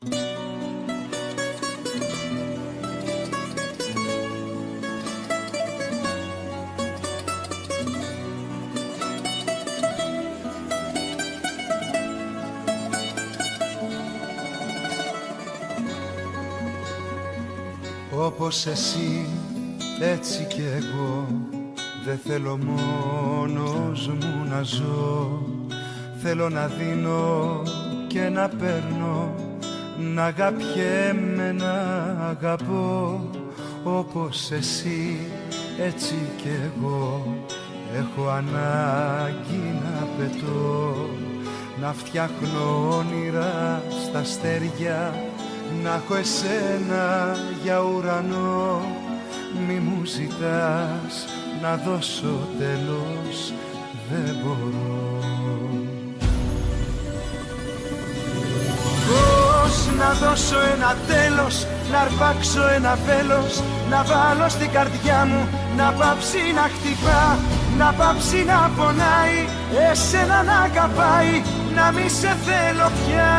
Όπως εσύ, έτσι κι εγώ, δεν θέλω μόνος μου να ζω. Θέλω να δίνω και να παίρνω, να αγαπιέμαι, να αγαπώ. Όπως εσύ, έτσι κι εγώ, έχω ανάγκη να πετώ, να φτιάχνω όνειρα στα αστέρια, να έχω εσένα για ουρανό. Μη μου ζητάς να δώσω τέλος, δεν μπορώ. Πώς να δώσω ένα τέλος, να αρπάξω ένα βέλος, να βάλω στην καρδιά μου, να πάψει να χτυπά, να πάψει να πονάει, εσένα να αγαπάει, να μη σε θέλω πια.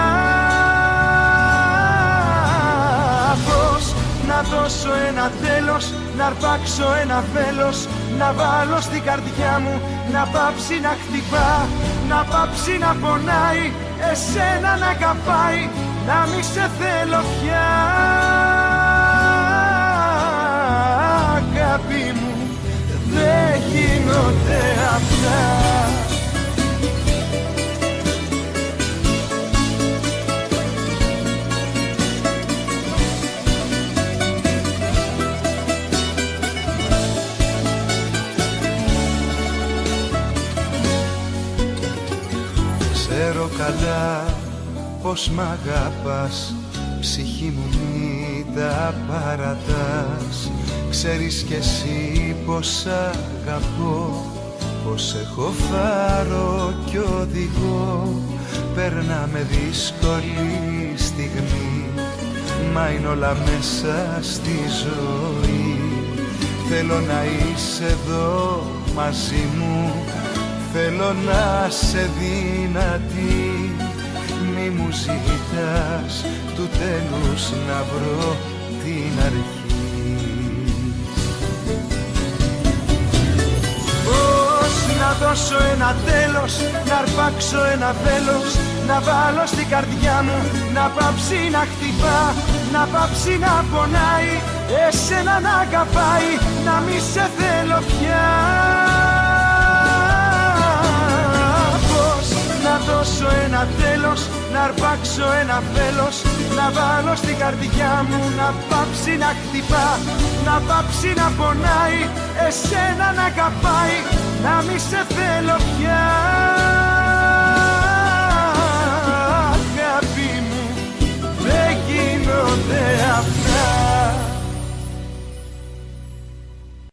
Πώς να δώσω ένα τέλος, να αρπάξω ένα βέλος, να βάλω στην καρδιά μου, να πάψει να χτυπά, να πάψει να πονάει, εσένα να αγαπάει, να μη σε θέλω πια. Αγάπη μου, δεν γίνονται αυτά. Ξέρω καλά πως μ' αγαπάς, ψυχή μου μη τα παρατάς. Ξέρεις κι εσύ πως αγαπώ, πως έχω φάρο κι οδηγώ. Περνάμε δύσκολη στιγμή, μα είναι όλα μέσα στη ζωή. Θέλω να είσαι εδώ μαζί μου, θέλω να σε δυνατή. Μη μου ζητάς του τέλους να βρω την αρχή. Πώς να δώσω ένα τέλος, να αρπάξω ένα βέλος, να βάλω στην καρδιά μου, να πάψει να χτυπά, να πάψει να πονάει, εσένα να αγαπάει, να μη σε θέλω πια. Να δώσω ένα τέλος, να αρπάξω ένα βέλος, να βάλω στην καρδιά μου, να πάψει να χτυπά, να πάψει να πονάει, εσένα να αγαπάει, να μη σε θέλω πια.